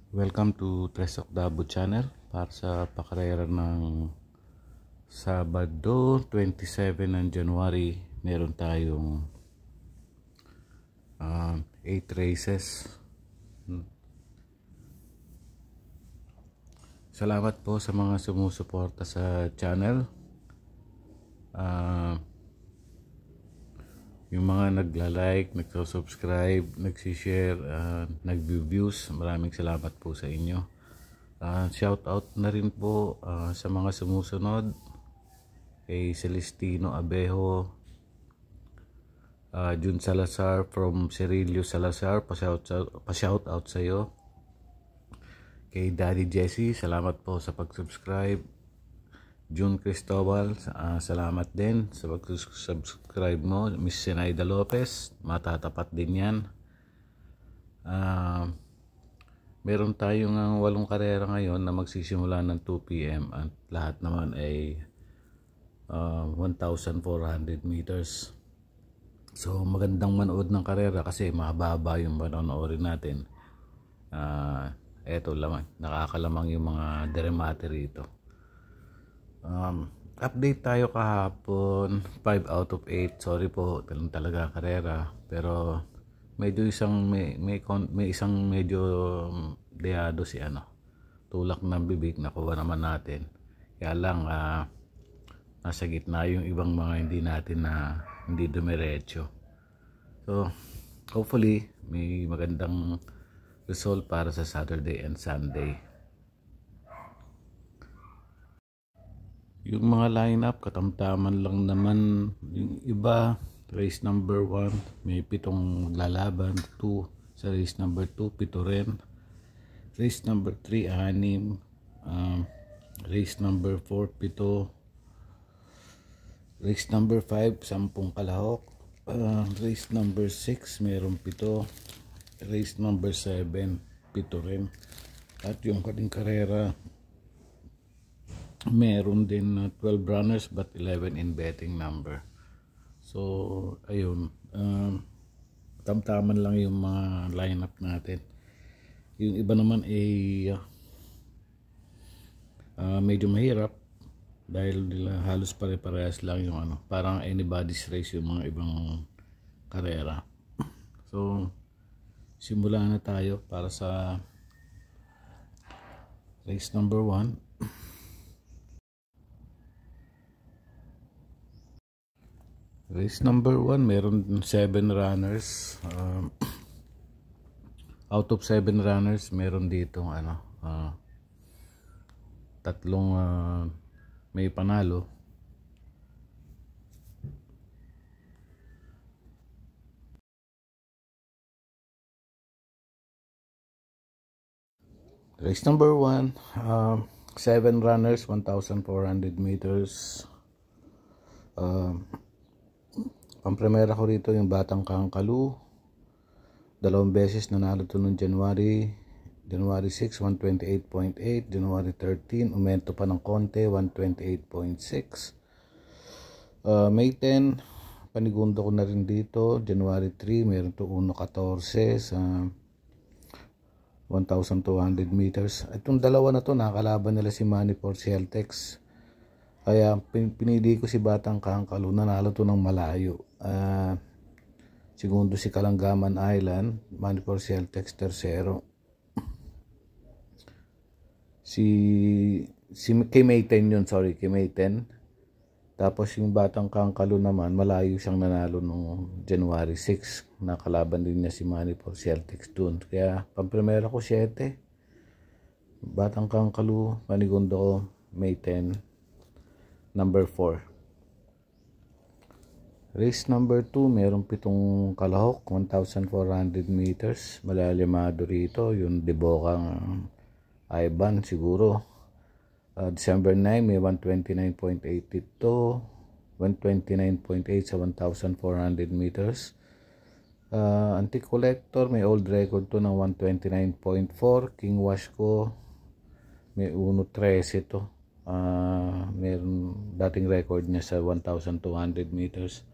Welcome to Tresok Dabo channel para sa pakarera ng Sabado 27 ng January. Meron tayong 8 races. Salamat po sa mga sumusuporta sa channel. Yung mga nagla-like, nagsusubscribe, nagsishare, nag-views, maraming salamat po sa inyo. Shout out na rin po sa mga sumusunod, kay Celestino Abejo, Jun Salazar from Cerilio Salazar, pa-shout out sa iyo. Kay Daddy Jesse, salamat po sa pag-subscribe. June Cristobal, salamat din sa pag-subscribe mo. Miss Zenaida Lopez, matatapat din yan. Meron tayong 8 karera ngayon na magsisimula ng 2 PM at lahat naman ay 1,400 meters. So magandang manood ng karera kasi mababa yung manonoodin natin. Eto lamang, nakakalamang yung mga deremate rito. Update tayo kahapon, 5 out of 8. Sorry po, talaga karera, pero medyo may isang medyo deado si tulak ng bibig, nakuha naman natin. Kaya lang nasa gitna yung ibang mga hindi dumiretso. So hopefully may magandang result para sa Saturday and Sunday. Yung mga lineup katamtaman lang naman. Yung iba, race number 1 may 7 lalaban, 2 sa race number 2 7 rin, race number 3 6, race number 4 7, race number 5 10 kalahok, race number 6 mayroong 7, race number 7 7 rin, at yung kating karera meron din 12 runners but 11 in betting number. So ayun, tamtaman lang yung mga lineup natin. Yung iba naman ay medyo mahirap dahil halos pare-parehas lang yung parang anybody's race yung mga ibang karera. So simulan na tayo para sa race number 1. Race number 1 meron 7 runners. Out of 7 runners meron dito tatlong may panalo. Race number 1, 7 runners, 1,400 meters. Pampremera ko rito yung Batang Kangkalu. 2 beses nanalo to noong January 6, 128.8, January 13 umento pa ng konti, 128.6. May 10 panigundo ko na rin dito. January 3 meron to 1.14 sa 1,200 meters. Itong dalawa na to nakalaban nila si Manny Porcieltex, kaya pinili ko si Batang Kangkalu. Nanalo to ng malayo. Segundo si Kalangaman Island, Manny Porcieltex tercero. Si kay May 10 yun, sorry, kay May 10. Tapos yung Batang Kangkalu naman, malayo siyang nanalo noong January 6. Nakalaban din niya si Manny Porcieltex dun. Kaya pampremera ko 7. Batang Kangkalu, panigundo ko May 10, number 4. Race number 2 merong 7 kalahok, 1,400 meters. Malalimado rito yung Debocang Ivan siguro. December 9 may 129.82, 129.8 sa 1,400 meters. Anti-collector may old record to ng 129.4. King Washko may 1.13 to. Meron dating record niya sa 1,200 meters.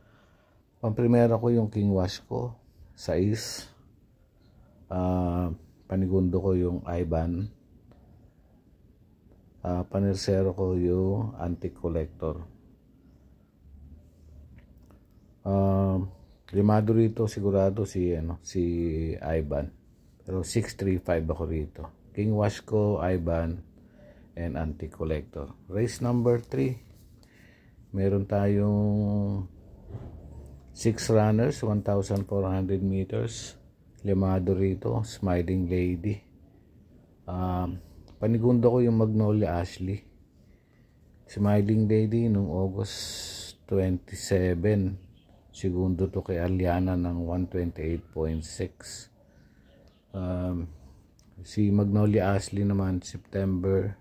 Pampremera ko yung King Washko 6. panigundo ko yung Ivan. Panersero ko yung Antique Collector. Limado rito sigurado si Ivan. Pero 635 ako rito. King wash ko, Ivan, and Antique Collector. Race number 3. Meron tayong 6 runners, 1,400 meters. Limado rito, Smiling Lady. Panigundo ko yung Magnolia Ashley. Smiling Lady nung August 27. Segundo to kay Aliana ng 128.6. Si Magnolia Ashley naman September.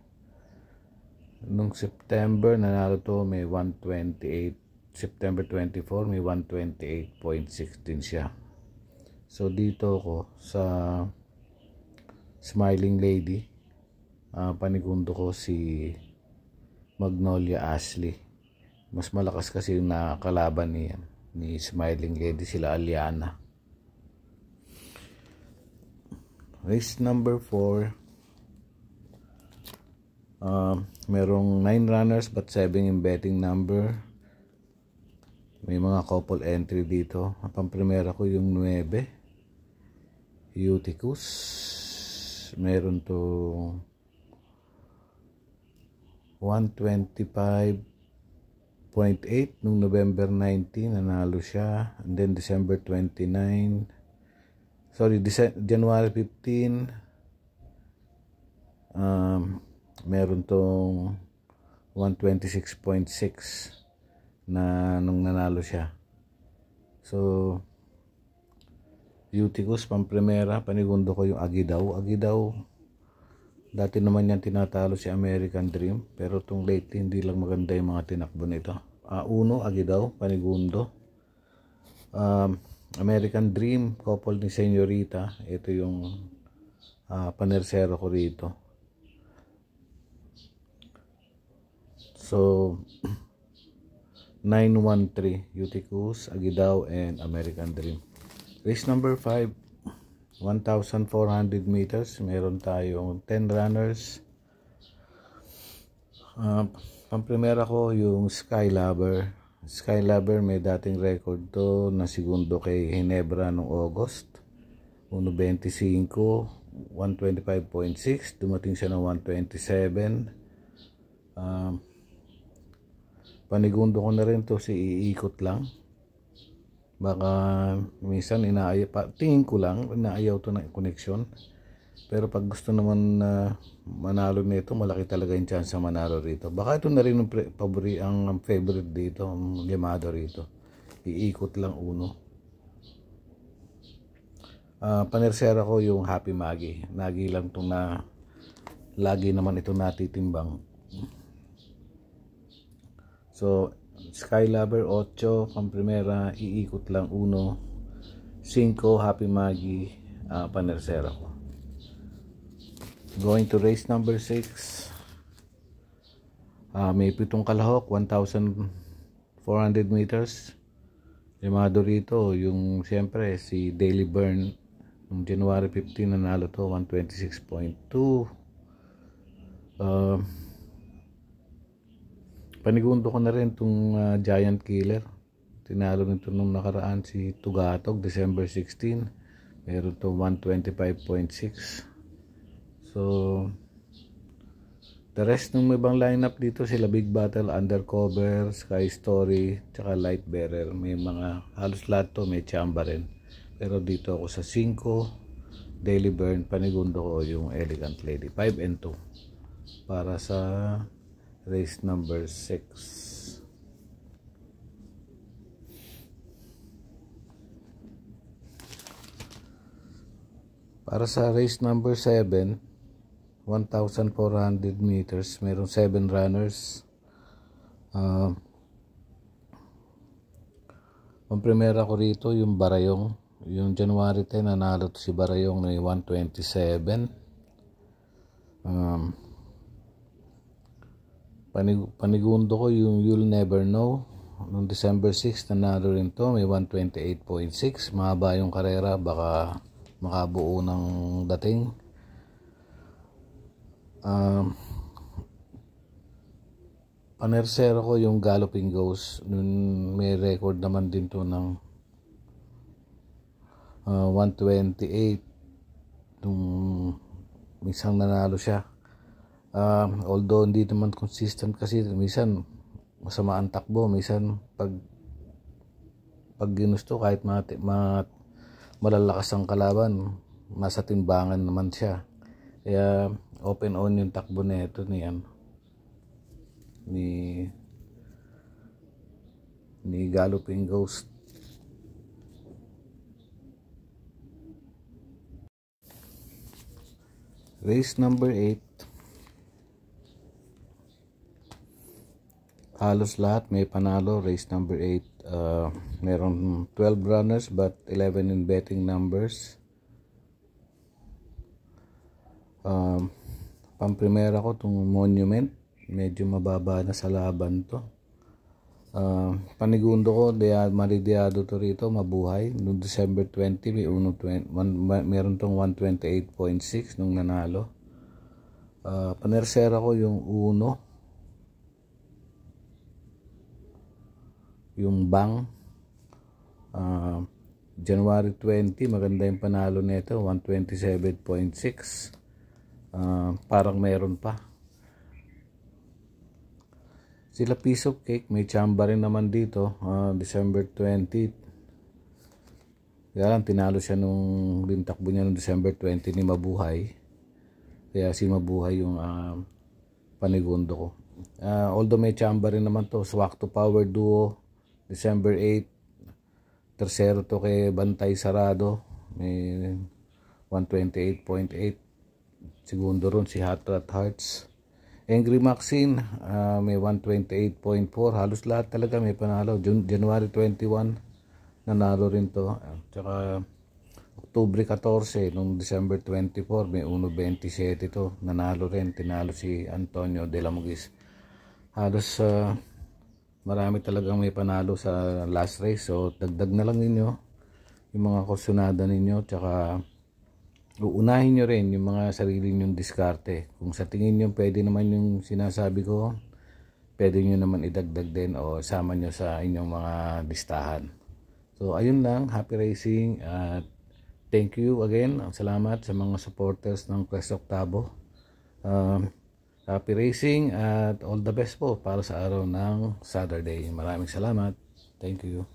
Nung September nanalo to, may 128. September 24 may 128.6 din siya. So dito ko sa Smiling Lady, panigundo ko si Magnolia Ashley. Mas malakas kasi yung nakakalaban ni Smiling Lady, sila Aliana. Race number 4. Merong 9 runners but 7 in betting number. May mga couple entry dito. Pamprimera ko yung 9 Eutychus. Meron to 125.8 nung November 19 nanalo siya, and then December 29, January 15 meron tong 126.6 na nung nanalo siya. So Eutychus pamprimera, panigundo ko yung Agidaw. Dati naman yan tinatalo si American Dream, pero itong lately hindi lang maganda yung mga tinakbo nito. Uno, Agidaw, panigundo. American Dream, couple ni Señorita. Ito yung panersero ko rito. So 913, Eutychus, Agidaw, and American Dream. Race number 5. 1,400 meters, meron tayong 10 runners. Pamprimera ko yung Skylover. May dating record to na segundo kay Ginebra noong August 1.25, 125.6, dumating siya ng 127. Panigundo ko na rin to, si iikot lang. Baka minsan tingin ko lang inaayaw to ng connection, pero pag gusto naman na manalo nito, malaki talaga yung chance na manalo rito. Baka ito na rin ang favorite dito, ang limado rito. Iikot lang uno. Panersera ko yung Happy Maggie. Lagi lang itong lagi naman ito natitimbang. So Skylover 8, pamprimera, iikot lang 1, 5, Happy Maggie, panersera ko. Going to race number 6. May 7 kalahok, 1,400 meters. Limado rito yung siyempre si Daily Burn noong January 15 nanalo to, 126.2. Panigundo ko na rin itong Giant Killer. Tinalo nito nung nakaraan si Tugatog, December 16. Meron to 125.6. So the rest ng ibang lineup dito, sila Big Battle, Undercover, Sky Story, tsaka Light Bearer. May mga halos lahat to may chamba rin. Pero dito ako sa 5 Daily Burn, panigundo ko yung Elegant Lady 5 and 2 para sa race number 6. Para sa race number 7, 1,400 meters, meron 7 runners. Ang primera ko rito yung Barayong. Yung January 10 nanalo si Barayong na 127. Panigundo ko yung You'll Never Know. Noong December 6 nanalo rin to, may 128.6. Mahaba yung karera, baka makabuo ng dating. Panersero ko yung Galloping Ghost. May record naman din to ng 128 nung minsan nanalo siya. Although hindi naman consistent kasi minsan masama ang takbo, minsan pag ginusto kahit malalakas ang kalaban, masatimbangan naman siya. Kaya open on yung takbo nito ni Galloping Ghost. Race number 8. Halos lahat may panalo. Race number 8. Meron 12 runners but 11 in betting numbers. Pamprimera ko itong Monument. Medyo mababa na sa laban to. Panigundo ko, maridiado to rito, mabuhay. Noong December 20, meron tong 128.6 nung nanalo. Panersera ko yung Uno, yung Bang. January 20, maganda yung panalo nito, 127.6. Parang meron pa. Sila Piece of Cake, may chamba rin naman dito, December 20. Kaya lang tinalo siya nung takbo niya noong December 20 ni Mabuhay. Kaya si Mabuhay yung panigundo ko. Although may chamba rin naman to, Swak to Power Duo, December 8. Tercero to kay Bantay Sarado, may 128.8. Segundo ron si Hot Rat Hearts. Angry Maxine, may 128.4. Halos lahat talaga may panalo. January 21, nanalo rin to. Tsaka October 14, nung December 24, may 1.27 to. Nanalo rin. Tinalo si Antonio de la Mugis. Halos marami talagang may panalo sa last race. So dagdag na lang ninyo yung mga kursunada ninyo. Tsaka uunahin nyo rin yung mga sarili nyong diskarte. Kung sa tingin nyo pwede naman yung sinasabi ko, pwede nyo naman idagdag din o sama nyo sa inyong mga listahan. So ayun lang, happy racing at thank you again. Salamat sa mga supporters ng Quest Octavo. Happy racing at all the best po para sa araw ng Saturday. Maraming salamat. Thank you.